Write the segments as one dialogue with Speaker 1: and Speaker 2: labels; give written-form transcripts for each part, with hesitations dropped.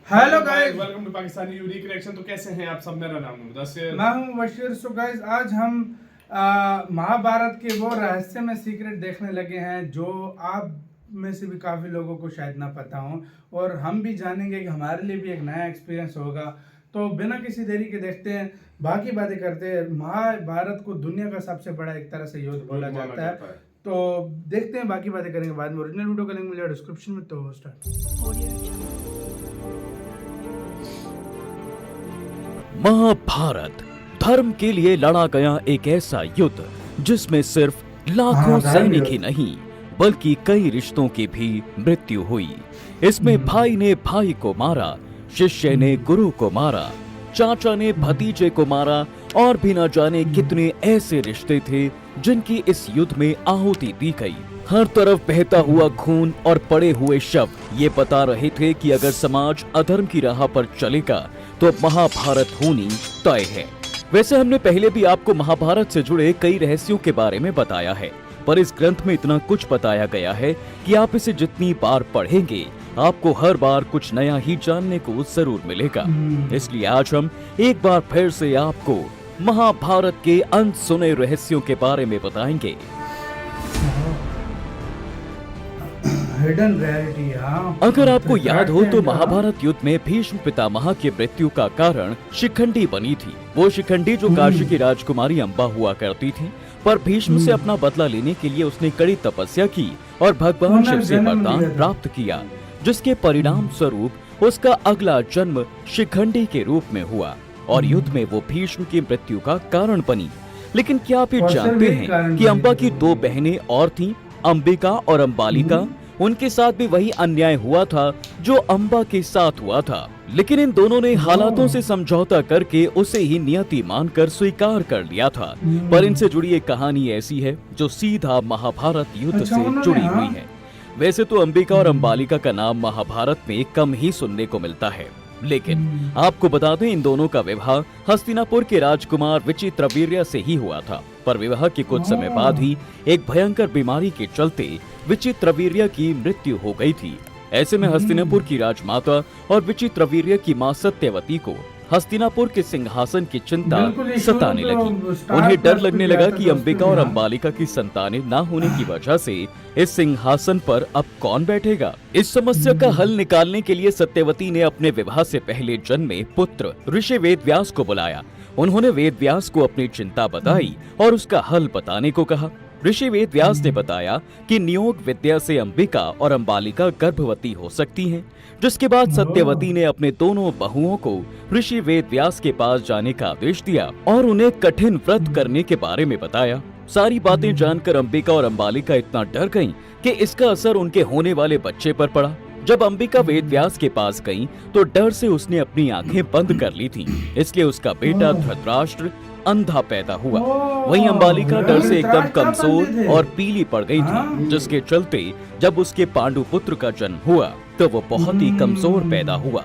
Speaker 1: Hello guys,
Speaker 2: welcome to Pakistani unique reaction. तो कैसे हैं आप सब? मेरा नाम मुदस्सिर,
Speaker 1: मैं हूं बशीर। सो गाइस, आज हम महाभारत के वो रहस्यमय सीक्रेट देखने लगे हैं जो आप में से भी काफ़ी लोगों को शायद ना पता हो, और हम भी जानेंगे कि हमारे लिए भी एक नया एक्सपीरियंस होगा। तो बिना किसी देरी के देखते हैं, बाकी बातें करते हैं। महाभारत को दुनिया का सबसे बड़ा एक तरह से युद्ध बोला जाता है। तो देखते हैं, बाकी बातें करेंगे बाद में। ओरिजिनल वीडियो का लिंक मिलेगा डिस्क्रिप्शन में। तो स्टार्ट।
Speaker 3: महाभारत धर्म के लिए लड़ा गया एक ऐसा युद्ध जिसमें सिर्फ लाखों सैनिक ही नहीं बल्कि कई रिश्तों की भी मृत्यु हुई। इसमें भाई ने भाई को मारा, शिष्य ने गुरु को मारा, चाचा ने भतीजे को मारा, और भी न जाने कितने ऐसे रिश्ते थे जिनकी इस युद्ध में आहुति दी गई। हर तरफ बहता हुआ खून और पड़े हुए शव ये बता रहे थे कि अगर समाज अधर्म की राह पर चलेगा तो महाभारत होनी तय है। वैसे हमने पहले भी आपको महाभारत से जुड़े कई रहस्यों के बारे में बताया है, पर इस ग्रंथ में इतना कुछ बताया गया है कि आप इसे जितनी बार पढ़ेंगे आपको हर बार कुछ नया ही जानने को जरूर मिलेगा। इसलिए आज हम एक बार फिर से आपको महाभारत के अनसुने रहस्यों के बारे में बताएंगे।
Speaker 1: Hidden reality.
Speaker 3: अगर आपको याद हो तो महाभारत युद्ध में भीष्म पितामह की मृत्यु का कारण शिखंडी बनी थी। वो शिखंडी जो काशी की राजकुमारी अम्बा हुआ करती थी, पर भीष्म से अपना बदला लेने के लिए उसने कड़ी तपस्या की और भगवान शिव से वरदान प्राप्त किया, जिसके परिणाम स्वरूप उसका अगला जन्म शिखंडी के रूप में हुआ और युद्ध में वो भीष्म की मृत्यु का कारण बनी। लेकिन क्या आप ये जानते हैं कि अम्बा की दो बहनें और थीं, अंबिका और अम्बालिका। उनके साथ भी वही अन्याय हुआ था जो अम्बा के साथ हुआ था, लेकिन इन दोनों ने हालातों से समझौता करके उसे ही नियति मानकर स्वीकार कर लिया था। पर इनसे जुड़ी एक कहानी ऐसी है जो सीधा महाभारत युद्ध से जुड़ी हुई है। वैसे तो अंबिका और अम्बालिका का नाम महाभारत में कम ही सुनने को मिलता है, लेकिन आपको बता दें इन दोनों का विवाह हस्तिनापुर के राजकुमार विचित्रवीर्य से ही हुआ था। पर विवाह के कुछ समय बाद ही एक भयंकर बीमारी के चलते विचित्रवीर्य की मृत्यु हो गई थी। ऐसे में हस्तिनापुर की राजमाता और विचित्रवीर्य की मां सत्यवती को हस्तिनापुर के सिंहासन की चिंता सताने लगी। उन्हें डर लगने लगा कि अंबिका और अम्बालिका की संतानें न होने की वजह से इस सिंहासन पर अब कौन बैठेगा। इस समस्या का हल निकालने के लिए सत्यवती ने अपने विवाह से पहले जन्मे पुत्र ऋषि वेदव्यास को बुलाया। उन्होंने वेदव्यास को अपनी चिंता बताई और उसका हल बताने को कहा। ऋषि वेदव्यास ने बताया कि नियोग विद्या से अंबिका और अम्बालिका गर्भवती हो सकती हैं, जिसके बाद सत्यवती ने अपने दोनों बहुओं को ऋषि वेदव्यास के पास जाने का आदेश दिया और उन्हें कठिन व्रत करने के बारे में बताया। सारी बातें जानकर अंबिका और अम्बालिका इतना डर गईं कि इसका असर उनके होने वाले बच्चे पर पड़ा। जब अंबिका वेदव्यास के पास गई तो डर से उसने अपनी आंखें बंद कर ली थीं, इसलिए उसका बेटा धृतराष्ट्र अंधा पैदा हुआ। वहीं अम्बालिका डर से एकदम कमजोर और पीली पड़ गई थी, जिसके चलते जब उसके पांडु पुत्र का जन्म हुआ तो वो बहुत ही कमजोर पैदा हुआ।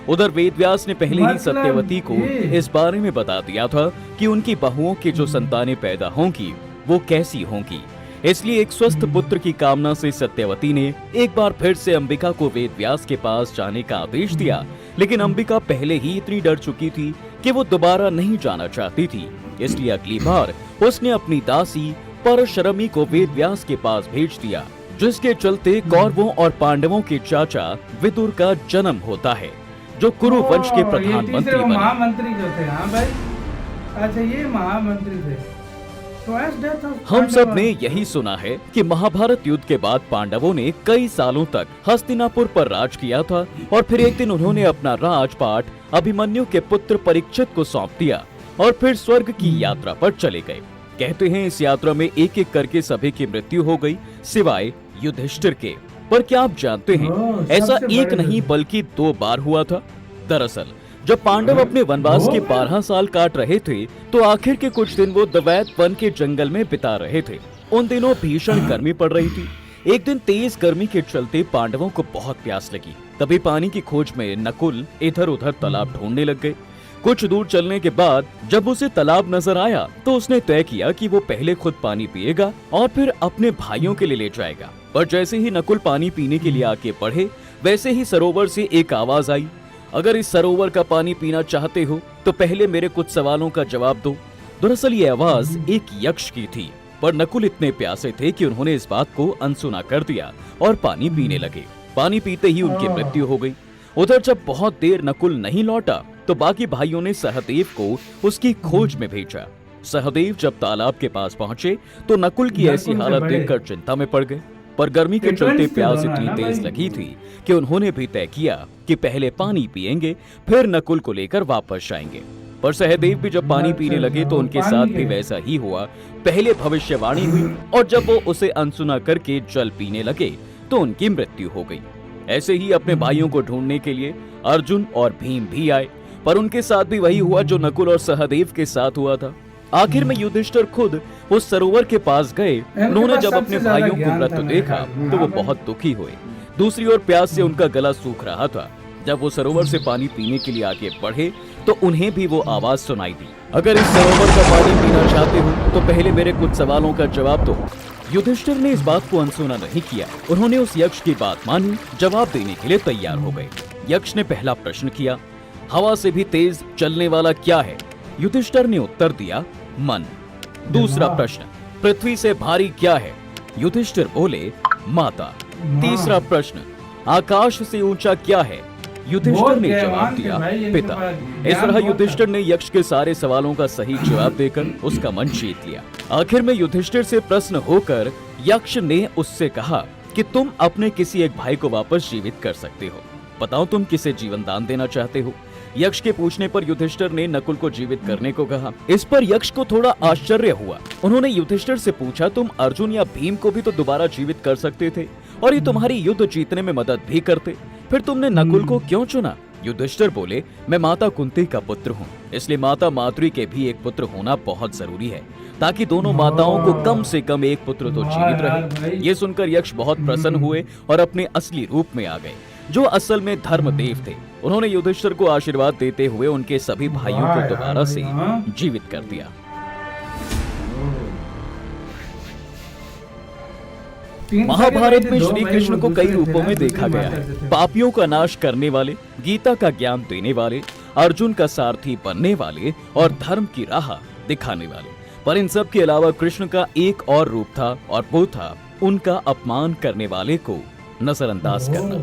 Speaker 3: उधर वेदव्यास ने पहले ही सत्यवती को इस बारे में बता दिया था कि उनकी बहुओं की जो संतानें पैदा होंगी वो कैसी होंगी। इसलिए एक स्वस्थ पुत्र की कामना से सत्यवती ने एक बार फिर से अंबिका को वेदव्यास के पास जाने का आदेश दिया, लेकिन अंबिका पहले ही इतनी डर चुकी थी कि वो दोबारा नहीं जाना चाहती थी। इसलिए अगली बार उसने अपनी दासी परशरमी को वेदव्यास के पास भेज दिया, जिसके चलते कौरवों और पांडवों के चाचा विदुर का जन्म होता है, जो कुरु वंश के प्रधानमंत्री बने।
Speaker 1: महामंत्री जो थे। हाँ भाई, अच्छा ये महामंत्री थे।
Speaker 3: हम सब ने यही सुना है कि महाभारत युद्ध के बाद पांडवों ने कई सालों तक हस्तिनापुर पर राज किया था और फिर एक दिन उन्होंने अपना राजपाट अभिमन्यु के पुत्र परीक्षित को सौंप दिया और फिर स्वर्ग की यात्रा पर चले गए। कहते हैं इस यात्रा में एक एक करके सभी की मृत्यु हो गई सिवाय युधिष्ठिर के। पर क्या आप जानते हैं ऐसा एक नहीं बल्कि 2 बार हुआ था। दरअसल जब पांडव अपने वनवास के 12 साल काट रहे थे तो आखिर के कुछ दिन वो द्वैत वन के जंगल में बिता रहे थे। उन दिनों भीषण गर्मी पड़ रही थी। एक दिन तेज गर्मी के चलते पांडवों को बहुत प्यास लगी। तभी पानी की खोज में नकुल इधर उधर तालाब ढूंढने लग गए। कुछ दूर चलने के बाद जब उसे तालाब नजर आया तो उसने तय किया कि वो पहले खुद पानी पिएगा और फिर अपने भाइयों के लिए ले जाएगा। पर जैसे ही नकुल पानी पीने के लिए आगे बढ़े, वैसे ही सरोवर से एक आवाज आई अगर इस सरोवर का पानी पीना चाहते हो तो पहले मेरे कुछ सवालों का जवाब दो। दरअसल ये आवाज एक यक्ष की थी, पर नकुल इतने प्यासे थे कि उन्होंने इस बात को अनसुना कर दिया और पानी पीने लगे। पानी पीते ही उनकी मृत्यु हो गई। उधर जब बहुत देर नकुल नहीं लौटा तो बाकी भाइयों ने सहदेव को उसकी खोज में भेजा। सहदेव जब तालाब के पास पहुंचे तो नकुल की ऐसी हालत देखकर चिंता में पड़ गए, पर गर्मी के चलते प्यास इतनी तेज लगी थी कि उन्होंने भी तय किया कि पहले पानी पिएंगे फिर नकुल को लेकर वापस जाएंगे। पर सहदेव भी जब पानी पीने लगे तो उनके साथ भी वैसा ही हुआ। पहले भविष्यवाणी हुई और जब वो उसे अनसुना करके जल पीने लगे तो उनकी मृत्यु हो गई। ऐसे ही अपने भाइयों को ढूंढने के लिए अर्जुन और भीम भी आए, पर उनके साथ भी वही हुआ जो नकुल और सहदेव के साथ हुआ था। आखिर में युधिष्ठिर खुद उस सरोवर के पास गए। उन्होंने जब अपने भाइयों को मृत देखा तो वो बहुत दुखी हुए। दूसरी ओर प्यास से उनका गला सूख रहा था। जब वो सरोवर से पानी पीने के लिए आगे बढ़े तो उन्हें भी वो आवाज सुनाई दी, अगर इस सरोवर का पानी पीना चाहते हो तो पहले मेरे कुछ सवालों का जवाब दो। युधिष्ठिर ने इस बात को अनसुना नहीं किया। उन्होंने उस यक्ष की बात मानी, जवाब देने के लिए तैयार हो गए। यक्ष ने पहला प्रश्न किया, हवा से भी तेज चलने वाला क्या है? युधिष्ठिर ने उत्तर दिया, मन। दूसरा प्रश्न, पृथ्वी से भारी क्या है? युधिष्ठिर बोले, माता। तीसरा प्रश्न, आकाश से ऊंचा क्या है? युधिष्ठिर ने जवाब दिया, पिता। इस तरह युधिष्ठिर ने यक्ष के सारे सवालों का सही जवाब देकर उसका मन जीत लिया। आखिर में युधिष्ठिर से प्रश्न होकर यक्ष ने उससे कहा कि तुम अपने किसी एक भाई को वापस जीवित कर सकते हो। बताओ तुम किसे जीवन दान देना चाहते हो? यक्ष के पूछने पर युधिष्ठिर ने नकुल को जीवित करने को कहा। इस पर यक्ष को थोड़ा आश्चर्य हुआ। उन्होंने युधिष्ठिर से पूछा, तुम अर्जुन या भीम को भी तो दोबारा जीवित कर सकते थे और ये तुम्हारी युद्ध जीतने में मदद भी करते, फिर तुमने नकुल को क्यों चुना? युधिष्ठिर बोले, मैं माता कुंती का पुत्र हूँ, इसलिए माता माद्री के भी एक पुत्र होना बहुत जरूरी है, ताकि दोनों माताओं को कम से कम एक पुत्र तो जीवित रहे। ये सुनकर यक्ष बहुत प्रसन्न हुए और अपने असली रूप में आ गए, जो असल में धर्मदेव थे। उन्होंने युधिष्ठिर को आशीर्वाद देते हुए उनके सभी भाइयों को दोबारा से जीवित कर दिया। महाभारत में श्री कृष्ण को कई रूपों में देखा गया है। पापियों का नाश करने वाले, गीता का ज्ञान देने वाले, अर्जुन का सारथी बनने वाले और धर्म की राह दिखाने वाले। पर इन सब के अलावा कृष्ण का एक और रूप था और वो था उनका अपमान करने वाले को नजरअंदाज करना।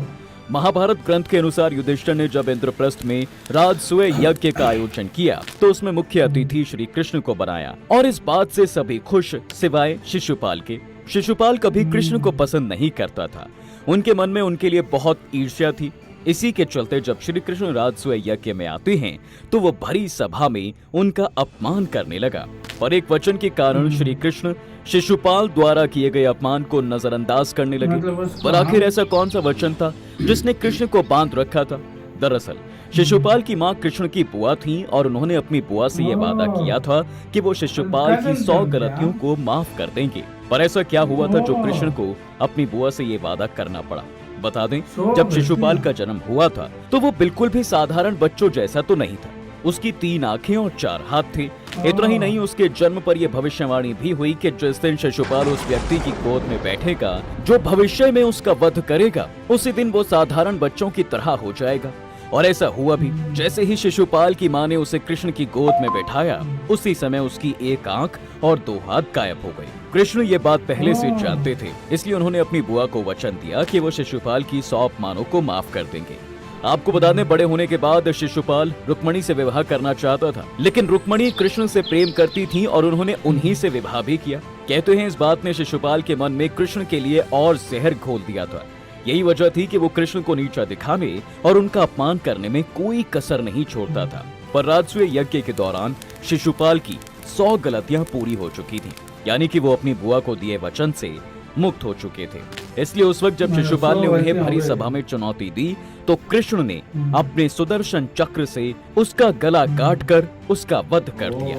Speaker 3: महाभारत ग्रंथ के अनुसार युधिष्ठिर ने जब इंद्रप्रस्थ में राजसूय यज्ञ का आयोजन किया तो उसमें मुख्य अतिथि श्री कृष्ण को बनाया और इस बात से सभी खुश सिवाय शिशुपाल के। शिशुपाल कभी कृष्ण को पसंद नहीं करता था। उनके मन में उनके लिए बहुत ईर्ष्या थी। इसी के चलते जब श्री कृष्ण राजसूय यज्ञ में आते हैं तो वो भरी सभा में उनका अपमान करने लगा। पर एक वचन के कारण श्री कृष्ण शिशुपाल द्वारा किए गए अपमान को नजरअंदाज करने लगे। पर आखिर ऐसा कौन सा वचन था जिसने कृष्ण को बांध रखा था? दरअसल शिशुपाल की मां कृष्ण की बुआ थी और उन्होंने अपनी बुआ से यह वादा किया था कि वो शिशुपाल की 100 गलतियों को माफ कर देंगे। पर ऐसा क्या हुआ था जो कृष्ण को अपनी बुआ से ये वादा करना पड़ा? बता दें, जब शिशुपाल का जन्म हुआ था तो वो बिल्कुल भी साधारण बच्चों जैसा तो नहीं था। उसकी 3 आंखें और 4 हाथ थे। इतना ही नहीं, उसके जन्म पर यह भविष्यवाणी भी हुई कि जिस दिन शिशुपाल उस व्यक्ति की गोद में बैठेगा जो भविष्य में उसका वध करेगा, उसी दिन वो साधारण बच्चों की तरह हो जाएगा। और ऐसा हुआ भी। जैसे ही शिशुपाल की मां ने उसे कृष्ण की गोद में बैठाया, उसी समय उसकी 1 आंख और 2 हाथ गायब हो गए। कृष्ण ये बात पहले से जानते थे, इसलिए उन्होंने अपनी बुआ को वचन दिया कि वो शिशुपाल की 100 अपमानों को माफ कर देंगे। आपको बता दें, बड़े होने के बाद शिशुपाल रुक्मणी से विवाह करना चाहता था, लेकिन रुक्मणी कृष्ण से प्रेम करती थी और उन्होंने उन्हीं से विवाह भी किया। कहते हैं इस बात ने शिशुपाल के मन में कृष्ण के लिए और जहर घोल दिया था। यही वजह थी कि वो कृष्ण को नीचा दिखाने और उनका अपमान करने में कोई कसर नहीं छोड़ता था। पर राजसूय यज्ञ के दौरान शिशुपाल की 100 गलतियां पूरी हो चुकी थी, यानी कि वो अपनी बुआ को दिए वचन से मुक्त हो चुके थे। इसलिए उस वक्त जब शिशुपाल ने उन्हें भरी सभा में चुनौती दी तो कृष्ण ने अपने सुदर्शन चक्र से उसका गला काटकर उसका वध कर दिया।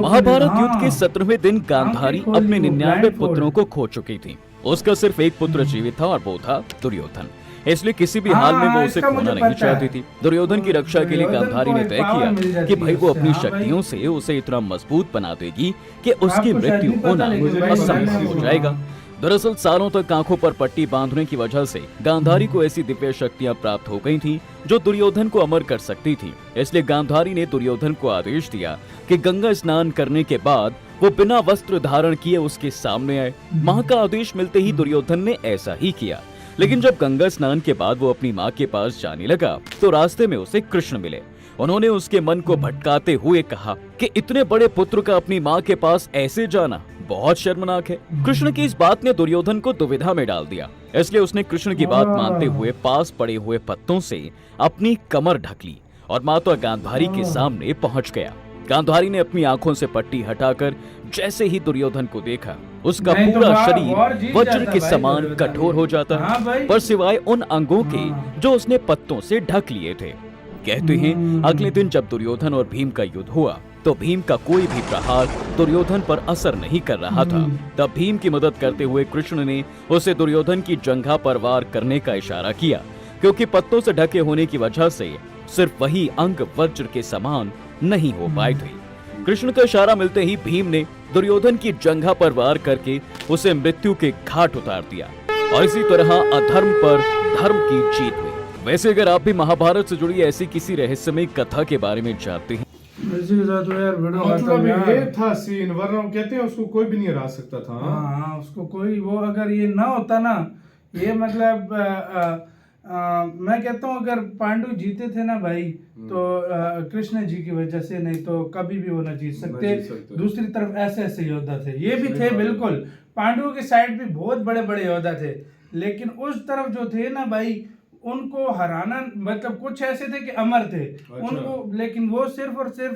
Speaker 3: महाभारत युद्ध के 17वें दिन गांधारी अपने 99 पुत्रों को खो चुकी थी। उसका सिर्फ एक पुत्र जीवित था और वो था दुर्योधन। इसलिए किसी भी हाल में वो उसे खोना नहीं चाहती थी। दुर्योधन की रक्षा के लिए गांधारी ने तय किया कि भाई वो अपनी शक्तियों से उसे इतना मजबूत बना देगी कि उसकी मृत्यु होना असंभव हो जाएगा। दरअसल सालों तक आंखों पर पट्टी बांधने की वजह से गांधारी को ऐसी दिव्य शक्तियां प्राप्त हो गई थीं जो दुर्योधन को अमर कर सकती थी। इसलिए गांधारी ने दुर्योधन को आदेश दिया कि गंगा स्नान करने के बाद वो बिना वस्त्र धारण किए उसके सामने आए। मां का आदेश मिलते ही दुर्योधन ने ऐसा ही किया। लेकिन जब गंगा स्नान के बाद वो अपनी मां के पास जाने लगा तो रास्ते में उसे कृष्ण मिले। उन्होंने उसके मन को भटकाते हुए कहा कि इतने बड़े पुत्र का अपनी मां के पास ऐसे जाना बहुत शर्मनाक है। कृष्ण की इस बात ने दुर्योधन को दुविधा में डाल दिया, इसलिए उसने कृष्ण की बात मानते हुए पास पड़े हुए पत्तों से अपनी कमर ढक ली और माता गांधारी के सामने पहुंच गया। गांधारी ने अपनी आंखों से पट्टी हटाकर जैसे ही दुर्योधन को देखा, उसका
Speaker 1: नहीं तो
Speaker 3: पूरा
Speaker 1: वार
Speaker 3: शरीर
Speaker 1: जीत
Speaker 3: वज्र
Speaker 1: जाता
Speaker 3: के
Speaker 1: भाई
Speaker 3: समान
Speaker 1: दुर्योधन।
Speaker 3: कठोर हो जाता
Speaker 1: हाँ
Speaker 3: है,
Speaker 1: भाई।
Speaker 3: पर सिवाय उन अंगों के
Speaker 1: हाँ।
Speaker 3: जो उसने पत्तों से ढक लिए थे। कहते हैं अगले दिन जब दुर्योधन और भीम का युद्ध हुआ तो भीम का कोई भी प्रहार दुर्योधन पर असर नहीं कर रहा था। तब भीम की मदद करते हुए कृष्ण ने उसे दुर्योधन की जंघा पर वार करने का इशारा किया, क्योंकि पत्तों से ढके होने की वजह से सिर्फ वही अंग वज्र के समान नहीं हो पाए थे। कृष्ण का इशारा मिलते ही भीम ने दुर्योधन की जंघा पर वार करके उसे मृत्यु के घाट उतार दिया और इसी तरह अधर्म पर धर्म की जीत हुई। वैसे अगर आप भी महाभारत से जुड़ी ऐसी किसी रहस्यमय कथा के बारे में जानते हैं,
Speaker 1: इसी के साथ वो यार वीडियो
Speaker 2: मतलब
Speaker 1: खत्म
Speaker 2: ये
Speaker 1: यार।
Speaker 2: था सीन, वरना कहते हैं उसको कोई भी नहीं हरा सकता था।
Speaker 1: हाँ, उसको कोई वो अगर ये ना होता ना, ये मतलब मैं कहता हूँ अगर पांडु जीते थे ना भाई तो कृष्ण जी की वजह से, नहीं तो कभी भी वो ना जीत सकते। दूसरी तरफ ऐसे ऐसे योद्धा थे, ये भी थे बिल्कुल, पांडुओं के साइड भी बहुत बड़े बड़े योद्धा थे, लेकिन उस तरफ जो थे ना भाई उनको हराना, मतलब कुछ ऐसे थे कि अमर थे उनको, लेकिन वो सिर्फ और सिर्फ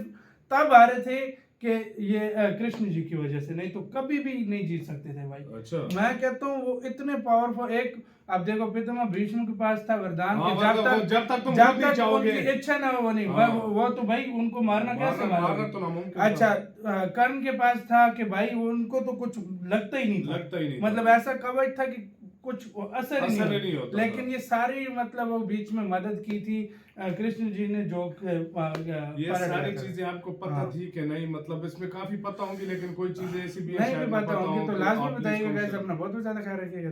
Speaker 1: तब आ रहे थे कि ये कृष्ण जी की वजह से, नहीं तो कभी भी नहीं जीत सकते थे भाई।
Speaker 2: अच्छा।
Speaker 1: मैं कहता हूँ वो इतने पावरफुल, एक अब देखो पितामह भीष्म के पास था वरदान
Speaker 2: हाँ,
Speaker 1: कि
Speaker 2: जब तक तुम जीत नहीं चाहोगे,
Speaker 1: उनकी इच्छा ना हो नहीं,
Speaker 2: हाँ।
Speaker 1: वो तो भाई उनको मारना कैसे
Speaker 2: मारना तो नामुमकिन था।
Speaker 1: अच्छा, कर्ण के पास था कि भाई उनको तो कुछ लगता ही नहीं था, मतलब ऐसा कवच था कि कुछ असर ही नहीं होता, लेकिन ये सारी मतलब वो बीच में मदद की थी कृष्ण जी ने, जो
Speaker 2: ये सारी चीजें आपको पता थी कि नहीं? मतलब इसमें काफी पता होंगी, लेकिन कोई चीजें ऐसी भी
Speaker 1: नहीं भी पता होंगी तो लास्ट में बताइएगा। अपना बहुत ज्यादा ख्याल रखिएगा।